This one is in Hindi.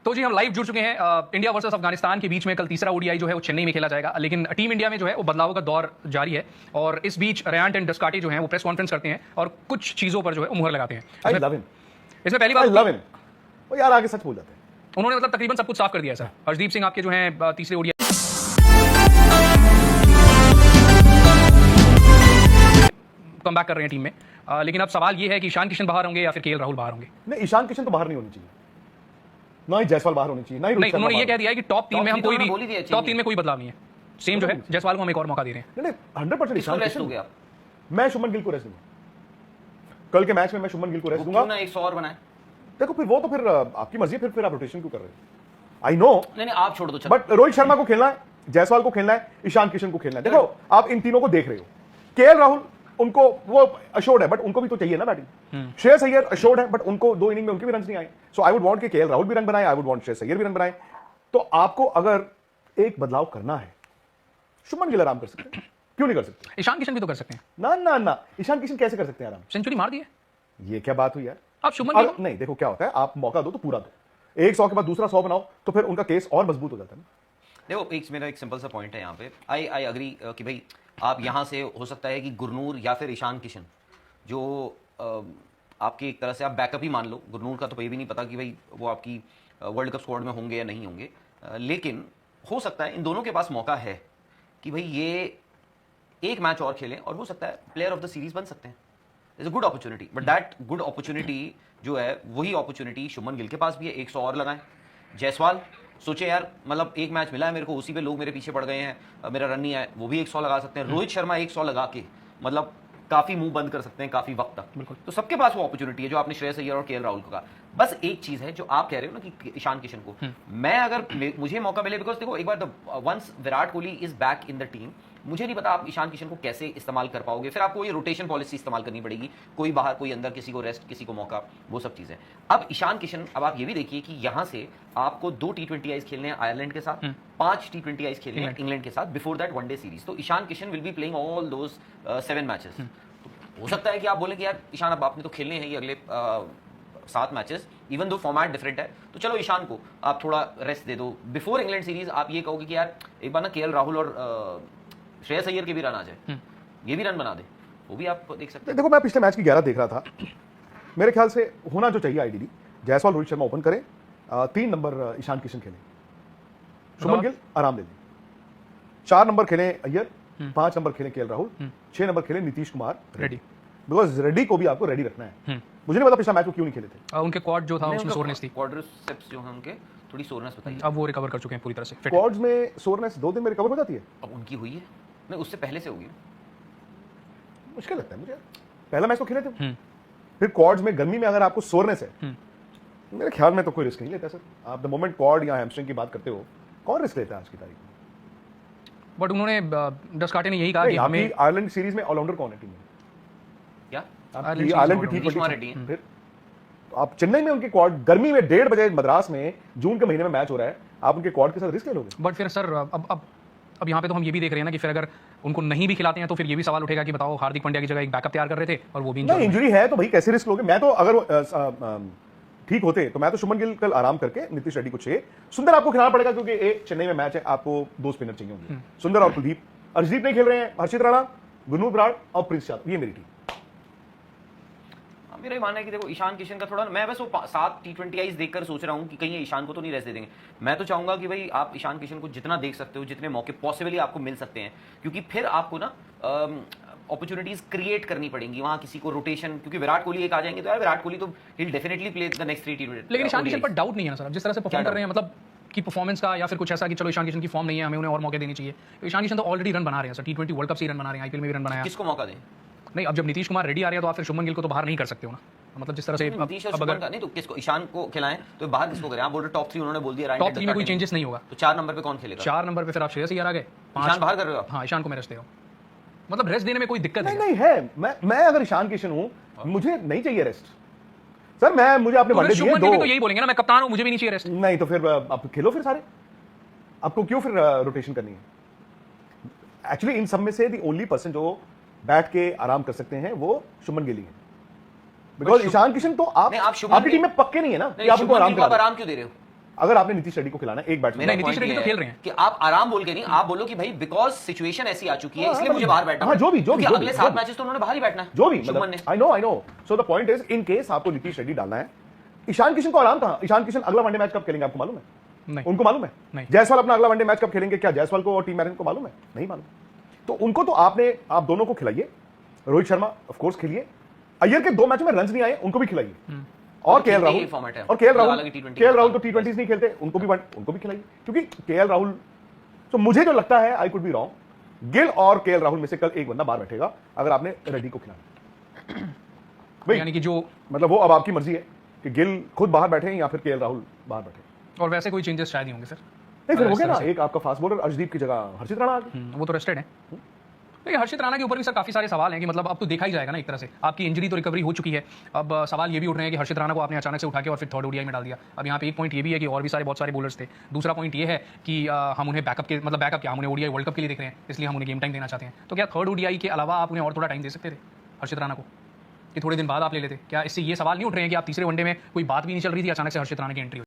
तो जी हम लाइव जुड़ चुके हैं इंडिया वर्सेस अफगानिस्तान के बीच में। कल तीसरा ओडीआई जो है वो चेन्नई में खेला जाएगा, लेकिन टीम इंडिया में जो है वो बदलाव का दौर जारी है। और इस बीच रयांट एंड डस्काटी जो है वो प्रेस कॉन्फ्रेंस करते हैं और कुछ चीजों पर जो है वो मुहर लगाते हैं। इसमें पहली बात वो यार आगे सच बोल जाते हैं। उन्होंने मतलब तकरीबन सब कुछ साफ कर दिया है सर। हर्षदीप सिंह आपके जो है तीसरे ओडीआई कम बैक कर रहे हैं टीम में, लेकिन अब सवाल ये है कि ईशान किशन बाहर होंगे या फिर केएल राहुल बाहर होंगे। नहीं, ईशान किशन तो बाहर नहीं होनी चाहिए, ना ही जायसवाल बाहर होनी चाहिए, ना ही नहीं, उन्होंने ये कह दिया है कि टॉप 3 में हम कोई भी टॉप 3 में कोई बदलाव नहीं है। सेम जो है जायसवाल को हम एक और मौका दे रहे हैं। नहीं 100% ईशान किशन। मैं शुभमन गिल को रेस्ट दूंगा कल के मैच में, मैं शुभमन गिल को रेस्ट दूंगा। क्यों ना 100 और बनाए? देखो फिर वो तो फिर आपकी मर्जी है, फिर आप रोटेशन क्यों कर रहे हैं? आई नो, नहीं आप छोड़ दो, बट रोहित शर्मा को खेलना है, जायसवाल को खेलना है, ईशान किशन को खेलना है। देखो आप इन तीनों को देख रहे हो। केएल राहुल उनको वो अशोर्ड है, बट उनको भी तो चाहिए ना बैटिंग। श्रेयस अय्यर अशोर्ड है, बट उनको 2 इनिंग में उनके भी रन नहीं आए। सो आई वुड वांट कि केएल राहुल भी रन बनाए, I would want Shreyas Iyer भी रन बनाए। तो आपको अगर एक बदलाव करना है, शुभमन गिल आराम कर सकते हैं, क्यों नहीं कर सकते? ईशान किशन भी तो कर सकते हैं। ना ना ना, ईशान किशन कैसे कर सकते हैं आराम? सेंचुरी मार दी है। ये क्या बात हुई यार? आप शुभमन गिल नहीं, देखो क्या होता है, आप मौका दो तो पूरा दो। एक 100 के बाद दूसरा 100 बनाओ तो फिर उनका केस और मजबूत हो जाता है ना। देखो मेरा एक सिंपल सा पॉइंट है यहाँ पे। आई अग्री कि भाई आप यहाँ से हो सकता है कि गुरनूर या फिर ईशान किशन जो आपकी एक तरह से आप बैकअप ही मान लो। गुरनूर का तो ये भी नहीं पता कि भाई वो आपकी वर्ल्ड कप स्क्वाड में होंगे या नहीं होंगे, लेकिन हो सकता है इन दोनों के पास मौका है कि भाई ये एक मैच और खेलें और हो सकता है प्लेयर ऑफ द सीरीज बन सकते हैं। It's a good opportunity, but that good opportunity जो है वही अपॉर्चुनिटी शुभमन गिल के पास भी है। 100 और लगाएं। जायसवाल सोचे यार, मतलब एक मैच मिला है मेरे को, उसी पे लोग मेरे पीछे पड़ गए हैं, मेरा रन नहीं आया, वो भी 100 लगा सकते हैं। रोहित शर्मा 100 लगा के मतलब काफी मुंह बंद कर सकते हैं काफी वक्त तक। तो सबके पास वो अपॉर्चुनिटी है जो आपने श्रेयस अय्यर और केएल राहुल को कहा। बस एक चीज है जो आप कह रहे हो ना कि ईशान किशन को मैं अगर मुझे मौका मिले, बिकॉज देखो एक बार once Virat Kohli is back in the team, मुझे नहीं पता आप ईशान किशन को कैसे इस्तेमाल कर पाओगे। फिर आपको ये रोटेशन पॉलिसी इस्तेमाल करनी पड़ेगी, कोई बाहर कोई अंदर, किसी को रेस्ट किसी को मौका, वो सब चीजें। अब ईशान किशन, अब आप ये भी देखिए कि यहां से आपको 2 T20 खेलने हैं आयरलैंड के साथ, 5 T20 खेलने हैं इंग्लैंड के साथ बिफोर दैट वनडे सीरीज। तो Ishan Kishan will be playing all those 7 matches. हो सकता है कि आप बोलें कि यार ईशान अब आपने तो खेलने हैं ये अगले 7 matches, even though format different है, तो चलो ईशान को आप थोड़ा रेस्ट दे दो बिफोर इंग्लैंड सीरीज। आप ये कहोगे कि यार एक बार ना केएल राहुल और श्रेयस अय्यर के भी रन आ जाए, ये भी रन बना दे, वो भी आप देख सकते हैं। देखो मैं पिछले मैच की 11 देख रहा था, मेरे ख्याल से होना जो चाहिए आईडीडी, जायसवाल रोहित शर्मा ओपन करें, 3 नंबर ईशान किशन खेलें, शुभमन गिल आराम दे दें, 4 नंबर खेलें अय्यर, 5 नंबर खेलें केएल राहुल, 6 नंबर खेलें नीतीश कुमार रेड्डी। बिकॉज रेड्डी को भी आपको रेडी रखना है। मुझे नहीं पता पिछला मैच वो क्यों नहीं खेले थे। उनके क्वाड जो था उसमें सोरनेस थी, क्वाड्रिसेप्स जो है उनके थोड़ी सोरनेस बताइए। अब वो रिकवर कर चुके हैं पूरी तरह से। क्वाड्स में सोरनेस 2 दिन में रिकवर हो जाती है। अब उनकी हुई है, नहीं उससे पहले से होगी। मुश्किल लगता है मुझे, पहला मैच तो खेले थे, फिर क्वाड्स में गर्मी में अगर आपको सोरनेस है, मेरे ख्याल में तो कोई रिस्क नहीं लेता सर। आप द मोमेंट क्वाड या हैमस्ट्रिंग की बात करते हो, कौन रिस्क लेता है आज की तारीख में? बट उन्होंने डस्काटे ने यही कहा कि हमें आयरलैंड सीरीज में ऑलराउंडर कौन है टीम में? क्या आयरलैंड की T20 फिर आप चेन्नई में उनके क्वाड, गर्मी में 1:30 बजे मद्रास में जून के महीने में मैच हो रहा है, आप उनके क्वाड के साथ रिस्क ले लोगे? बट फिर सर अब यहाँ पे तो हम ये भी देख रहे हैं ना कि फिर अगर उनको नहीं भी खिलाते हैं तो फिर ये भी सवाल उठेगा कि बताओ हार्दिक पांड्या की जगह एक बैकअप तैयार कर रहे थे और वो भी इंजरी है, तो भाई कैसे रिस्क लोगे? मैं तो अगर ठीक होते तो मैं तो शुभमन गिल कल आराम करके नीतीश रेड्डी को 6, सुंदर आपको खिलाना पड़ेगा क्योंकि चेन्नई में मैच है, आपको 2 स्पिनर चाहिए होंगे, सुंदर और कुलदीप। हर्षदीप नहीं खेल रहे हैं, हर्षित राणा, गुरनूर बराड़ और प्रिंस यादव, ये मेरी टीम। मेरा ये मानना है कि देखो ईशान किशन का थोड़ा, मैं बस वो 7 T20 देखकर सोच रहा हूँ कि कहीं ईशान को तो नहीं रेस्ट दे देंगे। मैं तो चाहूंगा कि भाई आप ईशान किशन को जितना देख सकते हो, जितने मौके पॉसिबली आपको मिल सकते हैं, क्योंकि फिर आपको ना अपॉर्चुनिटीज क्रिएट करनी पड़ेंगी वहां, किसी को रोटेशन, क्योंकि विराट कोहली एक आ जाएंगे तो यार विराट कोहली तो he definitely play the next 3 T20। लेकिन ईशान किशन पर डाउट नहीं है ना सर, जिस तरह से परफॉर्म कर रहे हैं, मतलब कि परफॉर्मेंस का, या फिर कुछ ऐसा कि चलो ईशान किशन की फॉर्म नहीं है, हमें उन्हें और मौके देने चाहिए। ईशान किशन तो ऑलरेडी रन बना रहे हैं सर, T20 वर्ल्ड कप से रन बना रहे हैं, आईपीएल में भी रन बनाया। किसको मौका दें? नहीं, अब जब नीतीश कुमार रेड्डी आ रहे हैं तो आप फिर शुभमन गिल को तो बाहर नहीं कर सकते हो ना, मतलब जिस तरह से अब अगर नहीं तो किसको, ईशान को खिलाएं तो बाहर किसको करें? आप बोल रहे टॉप 3 उन्होंने बोल दिया, टॉप 3 में कोई चेंजेस नहीं होगा, तो 4 नंबर पे कौन खेलेगा? 4 नंबर पे फिर आप श्रेयस अय्यर आ गए, ईशान बाहर कर रहे हो? हाँ, ईशान को मैं रेस्ट दे रहा हूँ, मतलब रेस्ट देने में कोई दिक्कत नहीं है। मैं अगर ईशान किशन हूं, मुझे नहीं चाहिए रेस्ट सर। मुझे आपने वनडे दिए 2, तो यही बोलेंगे ना, मैं कप्तान हूं, मुझे भी नहीं चाहिए रेस्ट। नहीं तो फिर आप खेलो फिर सारे, आपको क्यों फिर रोटेशन करनी है? एक्चुअली इन सब में से द ओनली पर्सन जो बैठ के आराम कर सकते हैं वो शुभमन गिल ही है, बिकॉज ईशान किशन तो आपकी टीम में पक्के नहीं है ना कि आप उनको आराम क्यों दे रहे हो? अगर आपने नीतीश रेड्डी को खिलाना है एक बैट्समैन, नहीं, नीतीश रेड्डी तो खेल रहे हैं कि आप आराम बोल के नहीं, आप बोलो कि भाई बिकॉज सिचुएशन ऐसी आ चुकी है इसलिए मुझे बाहर बैठना हाँ, जो भी क्योंकि अगले जो 7 भी। मैचेस तो उन्होंने बाहर ही बैठना है जो भी शुभमन ने। I know so the point is in case आपको नीतीश रेड्डी डालना है, ईशान किशन को आराम था। ईशान किशन अगला वनडे मैच कब खेलेंगे आपको मालूम है? नहीं। उनको मालूम है? नहीं। जायसवाल अपना अगला वनडे मैच कब खेलेंगे, क्या जायसवाल को और टीम मैनेजर को मालूम है? नहीं मालूम। तो उनको तो आप दोनों को खिलाइए। रोहित शर्मा ऑफ कोर्स खेलिए, अय्यर के 2 मैचों में रन नहीं आए उनको भी खिलाइए, और केएल राहुल तो T20 नहीं खेलते, उनको भी खिलाइए, क्योंकि केएल राहुल तो मुझे जो लगता है, I could be wrong, Gill और केएल राहुल में से कल एक बंदा बाहर बैठेगा अगर आपने रेड्डी को खिलाना। भाई यानी कि जो मतलब वो अब आपकी मर्जी है कि गिल खुद बाहर बैठे या फिर केएल राहुल बाहर बैठे। और वैसे कोई चेंजेस शायद ही होंगे सर। नहीं फिर हो इस गया तरह ना, एक आपका फास्ट बॉलर अर्शदीप की जगह हर्षित राणा आ गए। वो तो रेस्टेड है। लेकिन हर्षित राणा के ऊपर भी सर काफी सारे सवाल हैं कि मतलब अब तो देखा ही जाएगा ना एक तरह से, आपकी इंजरी तो रिकवरी हो चुकी है, अब सवाल ये भी उठ रहे हैं कि हर्षित राणा को आपने अचानक से उठा के और फिर थर्ड ओडीआई में डाल दिया। अब यहाँ पे एक पॉइंट ये भी है कि और भी बहुत सारे बॉलर्स थे। दूसरा पॉइंट ये है कि हम उन्हें बैकअप क्या, हम उन्हें ओडीआई वर्ल्ड कप के लिए देख रहे हैं, इसलिए हम उन्हें गेम टाइम देना चाहते हैं। तो क्या थर्ड ओडीआई के अलावा आप उन्हें और थोड़ा टाइम दे सकते थे हर्षित राणा को, कि थोड़े दिन बाद आप ले लेते? क्या इससे ये सवाल नहीं उठ रहे हैं कि आप तीसरे वनडे में कोई बात भी नहीं चल रही थी, अचानक से हर्षित राणा की एंट्री